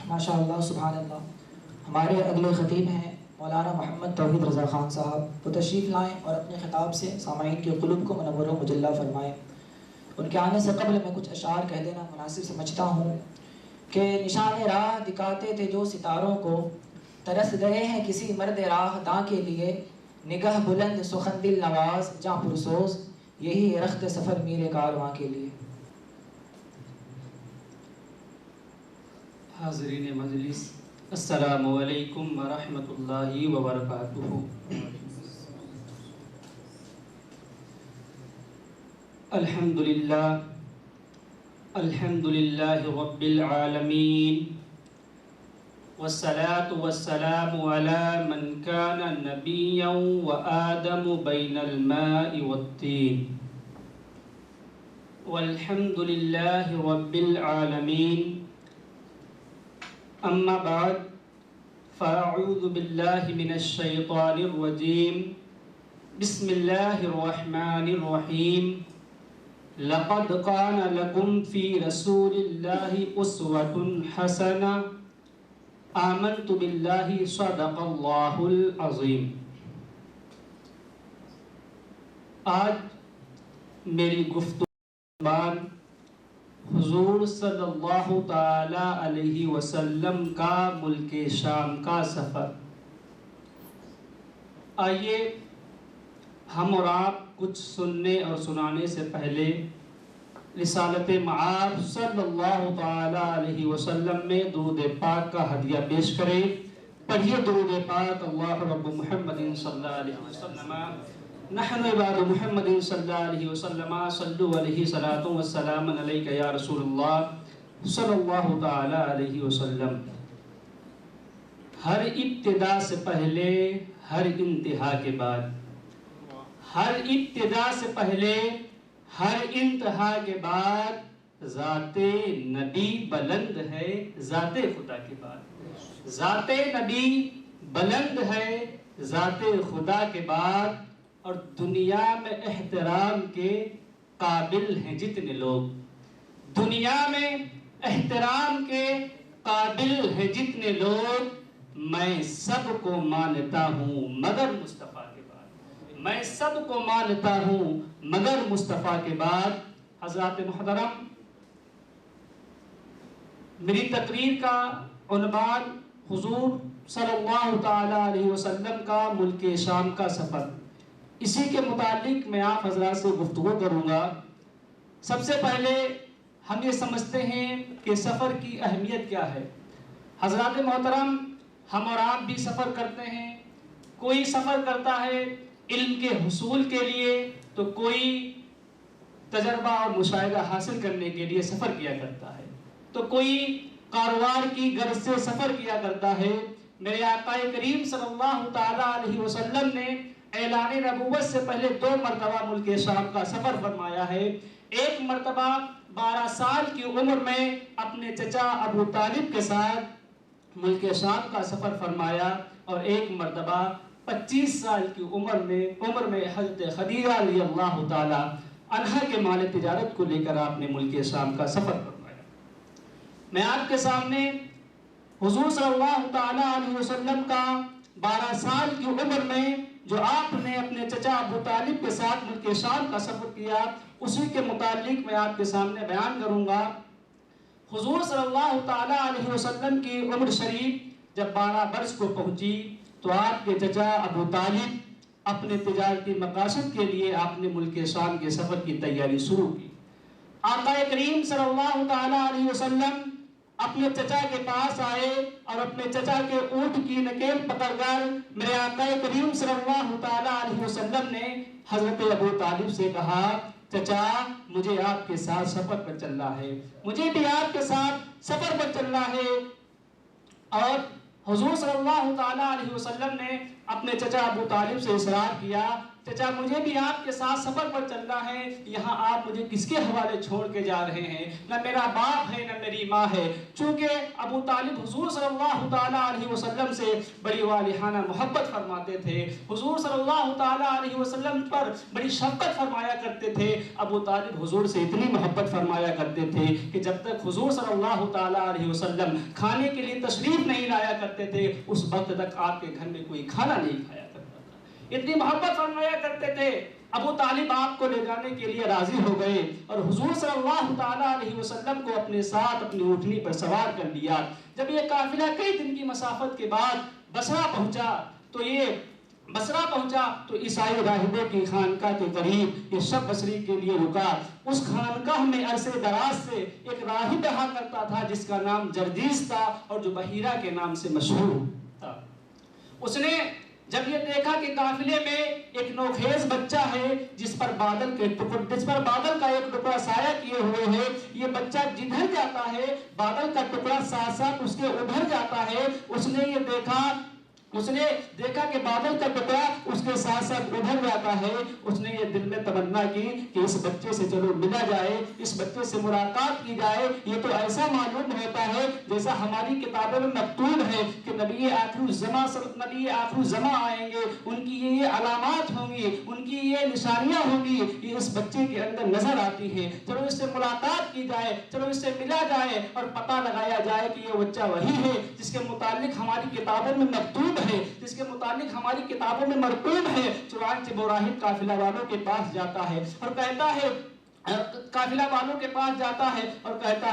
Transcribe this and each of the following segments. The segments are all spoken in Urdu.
ماشاء اللہ سبحان اللہ. ہمارے اگلے خطیب ہیں مولانا محمد توحید رضا خان صاحب. وہ تشریف لائیں اور اپنے خطاب سے سامعین کے قلوب کو منور و مجلہ فرمائیں. ان کے آنے سے قبل میں کچھ اشعار کہہ دینا مناسب سمجھتا ہوں کہ نشان راہ دکھاتے تھے جو ستاروں کو، ترس گئے ہیں کسی مرد راہ داں کے لیے، نگہ بلند سخن دل نواز جاں پرسوز، یہی ہے رخت سفر میر کارواں کے لیے. حاضرین مجلس، السلام علیکم ورحمۃ اللہ وبرکاتہ. الحمد للہ رب العالمین، والصلاة والسلام على من كان نبيا وآدم بين الماء والطين. والحمد لله رب العالمين. أما بعد، فأعوذ بالله من الشيطان الرجيم. بسم الله الرحمن الرحيم. لقد كان لكم في رسول الله أسوة حسنة. آمنت بالله صدق الله العظيم. آج میری گفتگو حضور صلی اللہ تعالی علیہ وسلم کا ملک شام کا سفر. آئیے ہم اور آپ کچھ سننے اور سنانے سے پہلے رسالت معاب صلی اللہ تعالی علیہ وسلم میں درود پاک کا ہدیہ پیش کریں. پڑھیے درود پاک. اللہ رب محمد صلی اللہ علیہ وسلم نحن عباد محمد صلی اللہ علیہ وسلم صلوا علیہ صلاۃ والسلام علیک یا رسول اللہ صلی اللہ تعالی علیہ وسلم. ہر ابتدا سے پہلے، ہر انتہا کے بعد، ہر ابتدا سے پہلے، ہر انتہا کے بعد ذات نبی بلند ہے ذات خدا کے بعد. ذات نبی بلند ہے ذات خدا کے بعد. اور دنیا میں احترام کے قابل ہیں جتنے لوگ، دنیا میں احترام کے قابل ہیں جتنے لوگ، میں سب کو مانتا ہوں مگر مصطفیٰ کے بعد. میں سب کو مانتا ہوں مگر مصطفیٰ کے بعد. حضرات محترم، میری تقریر کا عنوان حضور صلی اللہ تعالی علیہ وسلم کا ملک شام کا سفر. اسی کے متعلق میں آپ حضرات سے گفتگو کروں گا. سب سے پہلے ہم یہ سمجھتے ہیں کہ سفر کی اہمیت کیا ہے. حضرات محترم، ہم اور آپ بھی سفر کرتے ہیں. کوئی سفر کرتا ہے علم کے حصول کے لیے، تو کوئی تجربہ اور مشاہدہ حاصل کرنے کے لیے سفر کیا کرتا ہے، تو کوئی کاروبار کی غرض سے سفر کیا کرتا ہے. میرے آقا کریم صلی اللہ تعالی علیہ وسلم نے اعلان نبوت سے پہلے 2 مرتبہ ملک شام کا سفر فرمایا ہے. ایک مرتبہ 12 سال کی عمر میں اپنے چچا ابو طالب کے ساتھ ملک شام کا سفر فرمایا، اور ایک مرتبہ 25 سال کی عمر میں حضرت خدیجہ رضی اللہ تعالی عنہا کے مال تجارت کو لے کر آپ نے ملک شام کا سفر فرمایا. میں آپ کے سامنے حضور صلی اللہ تعالی علیہ وسلم کا 12 سال کی عمر میں جو آپ نے اپنے چچا ابو طالب کے ساتھ ملک شام کا سفر کیا، اسی کے متعلق میں آپ کے سامنے بیان کروں گا. حضور صلی اللہ تعالی علیہ وسلم کی عمر شریف جب 12 برس کو پہنچی، تو آپ کے چچا ابو طالب اپنے تجارتی مقاصد کے لیے آپ نے ملک شام کے سفر کی تیاری شروع کی. آقا کریم صلی اللہ تعالی علیہ وسلم اپنے چچا کے پاس آئے اور اپنے چچا کے اونٹ کی نکیل پکڑ کر میرے آقا کریم صلی اللہ تعالی علیہ وسلم نے حضرت ابو طالب سے کہا، چچا مجھے آپ کے ساتھ سفر پر چلنا ہے، مجھے بھی آپ کے ساتھ سفر پر چلنا ہے. اور حضور صلی اللہ تعالی علیہ وسلم نے اپنے چچا ابو طالب سے اصرار کیا، چچا مجھے بھی آپ کے ساتھ سفر پر چلنا ہے، یہاں آپ مجھے کس کے حوالے چھوڑ کے جا رہے ہیں؟ نہ میرا باپ ہے نہ میری ماں ہے۔ چونکہ ابو طالب حضور صلی اللہ تعالیٰ علیہ وسلم سے بڑی والہانہ محبت فرماتے تھے، حضور صلی اللہ تعالیٰ علیہ وسلم پر بڑی شفقت فرمایا کرتے تھے۔ ابو طالب حضور سے اتنی محبت فرمایا کرتے تھے کہ جب تک حضور صلی اللہ تعالیٰ علیہ وسلم کھانے کے لیے تشریف نہیں لایا کرتے تھے، اس وقت تک آپ کے گھر میں کوئی کھانا نہیں کھایا کرتا تھا۔ اتنی محبت فرمایا کرتے تھے۔ ابو طالب آپ کو لے جانے کے لیے راضی ہو گئے اور حضور صلی اللہ تعالیٰ علیہ وسلم کو اپنے ساتھ اپنی اونٹنی پر سوار کر لیا۔ جب یہ قافلہ کئی دن کی مسافت کے بعد بصرہ پہنچا تو عیسائی راہبوں کی خانقاہ کے قریب یہ شب بصری کے لیے رکا۔ اس خانقاہ میں عرصے دراز سے ایک راہب رہا کرتا تھا جس کا نام جرجیس تھا اور جو بحیرہ کے نام سے مشہور تھا۔ اس نے جب یہ دیکھا کہ قافلے میں ایک نوخیز بچہ ہے جس پر بادل کا ایک ٹکڑا سایہ کیے ہوئے ہے، یہ بچہ جدھر جاتا ہے بادل کا ٹکڑا ساتھ ساتھ اس کے ادھر جاتا ہے۔ اس نے دیکھا کہ بادل کا ٹکڑا اس کے ساتھ ساتھ ادھر جاتا ہے۔ اس نے یہ دل میں تمنا کی کہ اس بچے سے چلو ملا جائے، اس بچے سے ملاقات کی جائے۔ یہ تو ایسا معلوم ہوتا ہے جیسا ہماری کتابوں میں مکتوب ہے کہ نبی آخر الزمان آئیں گے، ان کی یہ علامات ہوں گی، ان کی یہ نشانیاں ہوں گی، یہ اس بچے کے اندر نظر آتی ہیں۔ چلو اس سے ملاقات کی جائے، چلو اس سے ملا جائے اور پتہ لگایا جائے کہ یہ بچہ وہی ہے جس کے متعلق ہماری کتابوں میں مکتوب ہے، جس کے متعلق ہماری کتابوں میں مرقوم ہے۔ چنانچہ وہ راہب قافلہ والوں کے پاس جاتا ہے اور کہتا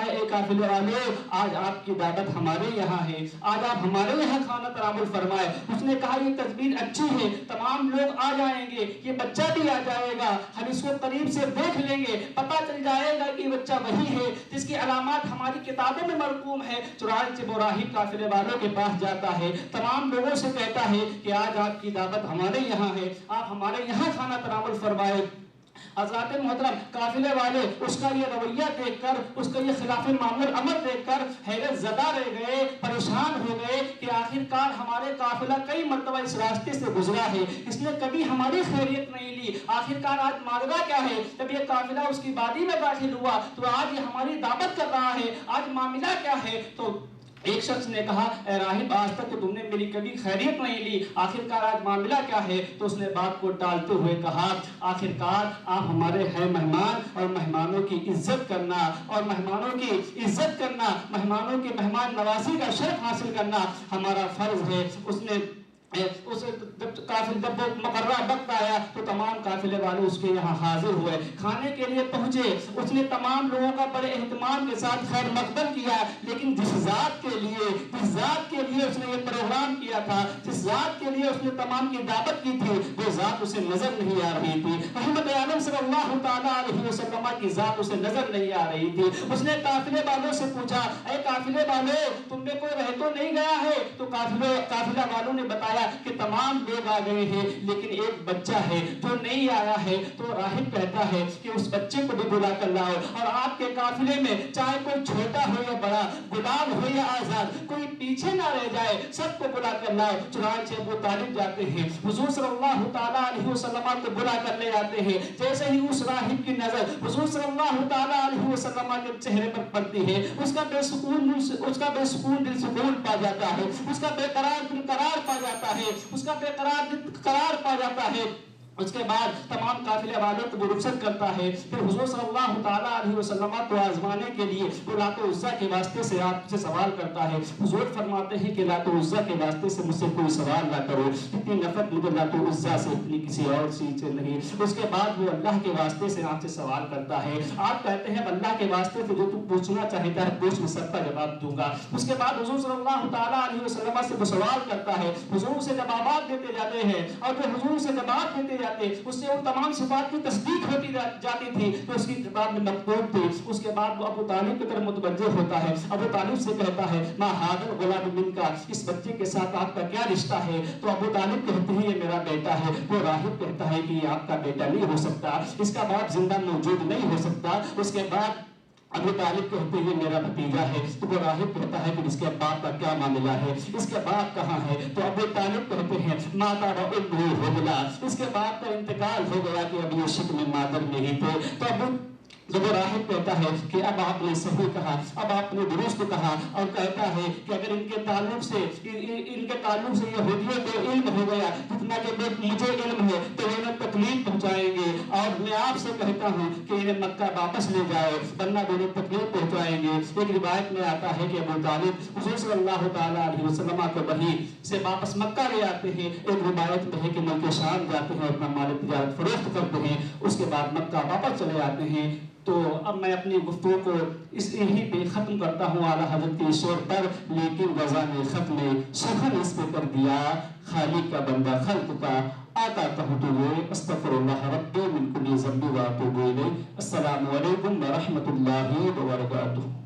ہے اے قافلے والوں، آج آپ کی دعوت ہمارے یہاں ہے، آج آپ ہمارے یہاں کھانا تناول فرمائے۔ اس نے کہا یہ تدبیر اچھی ہے، تمام لوگ آ جائیں گے، یہ بچہ بھی آ جائے گا، ہم اس کو قریب سے دیکھ لیں گے، پتہ چل جائے گا کہ یہ بچہ وہی ہے جس کی علامات ہماری کتابوں میں مرقوم ہے۔ چنانچہ وہ راہب قافلے والوں کے پاس جاتا ہے، تمام لوگوں سے کہتا ہے کہ آج آپ کی دعوت ہمارے یہاں ہے، آپ ہمارے یہاں کھانا تناول فرمائے۔ حضرات محترم، قافلے والے اس کا یہ رویہ دیکھ کر، اس کا یہ خلاف معمول عمل دیکھ کر حیرت زدہ رہ گئے، پریشان ہو گئے کہ آخرکار ہمارے قافلہ کئی مرتبہ اس راستے سے گزرا ہے، اس نے کبھی ہماری خیریت نہیں لی، آخرکار آج ماجرا کیا ہے؟ جب یہ قافلہ اس کی وادی میں داخل ہوا تو آج یہ ہماری دعوت کر رہا ہے، آج معاملہ کیا ہے؟ تو ایک شخص نے کہا اے راہب، آج تک تو تم نے میری کبھی خیریت نہیں لی، آخرکار آج معاملہ کیا ہے؟ تو اس نے بات کو ٹالتے ہوئے کہا آخرکار آپ ہمارے ہیں مہمان، اور مہمانوں کی عزت کرنا مہمانوں کی مہمان نوازی کا شرف حاصل کرنا ہمارا فرض ہے۔ جب وہ مقررہ وقت آیا تو تمام قافلے والے اس کے یہاں حاضر ہوئے، کھانے کے لیے پہنچے۔ اس نے تمام لوگوں کا بڑے اہتمام کے ساتھ خیر مقدم کیا، لیکن جس ذات کے لیے اس نے یہ پروگرام کیا تھا، جس ذات کے لیے اس نے تمام کی دعوت کی تھی، وہ ذات اسے نظر نہیں آ رہی تھی۔ رحمت عالم صلی اللہ تعالیٰ علیہ وسلم کی ذات اسے نظر نہیں آ رہی تھی۔ اس نے قافلے والوں سے پوچھا اے قافلے والوں، تم میں کوئی رہ تو نہیں گیا ہے؟ تو قافلہ والوں نے بتایا کہ تمام لوگ آ گئے ہیں، لیکن ایک بچہ ہے جو نہیں آیا ہے۔ تو راہب کہتا ہے کہ اس بچے کو بھی بلا کر لاؤ، اور آپ کے قافلے میں چاہے کوئی چھوٹا ہو یا بڑا، غلام ہو یا آزاد، کوئی پیچھے نہ رہ جائے، سب کو بلا کر لاؤ۔ چنانچہ ابو طالب جاتے ہیں، حضور صلی اللہ تعالیٰ علیہ وسلم کو بلا کر لے آتے ہیں۔ جیسے ہی اس راہب کی نظر حضور صلی اللہ تعالیٰ علیہ وسلم کے چہرے پر پڑتی ہے، اس کا بے سکون دل سکون پا جاتا ہے، اس کا بے قرار دل قرار پا جاتا ہے، اس کا بے قرار دل قرار پا جاتا ہے۔ اس کے بعد تمام قافلے والوں کو رخصت کرتا ہے۔ پھر حضور صلی اللہ تعالیٰ علیہ وسلم کو آزمانے کے لیے وہ لات و عزا کے واسطے سے آپ سے سوال کرتا ہے۔ حضور فرماتے ہیں کہ لات و عزا کے واسطے سے مجھ سے کوئی سوال نہ کرو، اتنی نفرت مجھے لات و عزا سے، اتنی کسی اور چیز سے نہیں۔ اس کے بعد وہ اللہ کے واسطے سے آپ سے سوال کرتا ہے۔ آپ کہتے ہیں اللہ کے واسطے سے جو تو پوچھنا چاہتا ہے پوچھ، میں سب کا جواب دوں گا۔ اس کے بعد حضور صلی اللہ تعالیٰ علیہ وسلم سے وہ سوال کرتا ہے، حضور سے جوابات دیتے جاتے ہیں، اور جو حضور سے جواب دیتے اس سے ان تمام صفات کی تصدیق ہوتی جاتی تھی تو اس کی کتاب میں مکتوب تھی۔ اس کے بعد وہ ابو طالب کی طرف متوجہ ہوتا ہے، ابو طالب سے کہتا ہے ما ھذا الغلام منکا، اس بچے کے ساتھ آپ کا کیا رشتہ ہے؟ تو ابو طالب کہتے ہیں یہ میرا بیٹا ہے۔ وہ راہب کہتا ہے کہ یہ آپ کا بیٹا نہیں ہو سکتا، اس کا باپ زندہ موجود نہیں ہو سکتا۔ اس کے بعد ابو طالب کہتے ہیں میرا بھتیجا ہے، تو وہ راہب کہتا ہے کہ اس کے باپ کا کیا معاملہ ہے، اس کے باپ کہاں ہے؟ تو ابو طالب کہتے ہیں ماتا امہ ہبلا، اس کے باپ کا انتقال ہو گیا کہ اب یہ شکم مادر نہیں تھے۔ تو ابو جب وہ راہب کہتا ہے کہ اب آپ نے صحیح کہا، اب آپ نے درست کہا، اور کہتا ہے کہ اگر ان کے تعلق سے یہودیوں کو علم ہو گیا جتنا کہ مجھے علم ہے تو وہ انہیں تکلیف پہنچائیں گے، اور میں آپ سے کہتا ہوں کہ انہیں مکہ واپس لے جائے ورنہ وہ انہیں تکلیف پہنچائیں گے۔ ایک روایت میں آتا ہے کہ ابو طالب حضور صلی اللہ تعالیٰ علیہ وسلم کو وحی سے واپس مکہ لے آتے ہیں۔ ایک روایت میں ہے کہ ملک شام جاتے ہیں، اپنا مال تجارت فروخت کرتے ہیں، اس کے بعد مکہ واپس چلے آتے ہیں۔ تو اب میں اپنی گفتگو کو یہی پہ ختم کرتا ہوں اعلیٰ حضرت کے شعر پر، لیکن رضا نے خط میں سخن اس پہ کر دیا، خالق کا بندہ خلق کا آتا کہتے ہوئے استغفر اللہ ربی من کل ذنب واتوب الیہ۔ السلام علیکم ورحمۃ اللہ وبرکاتہ۔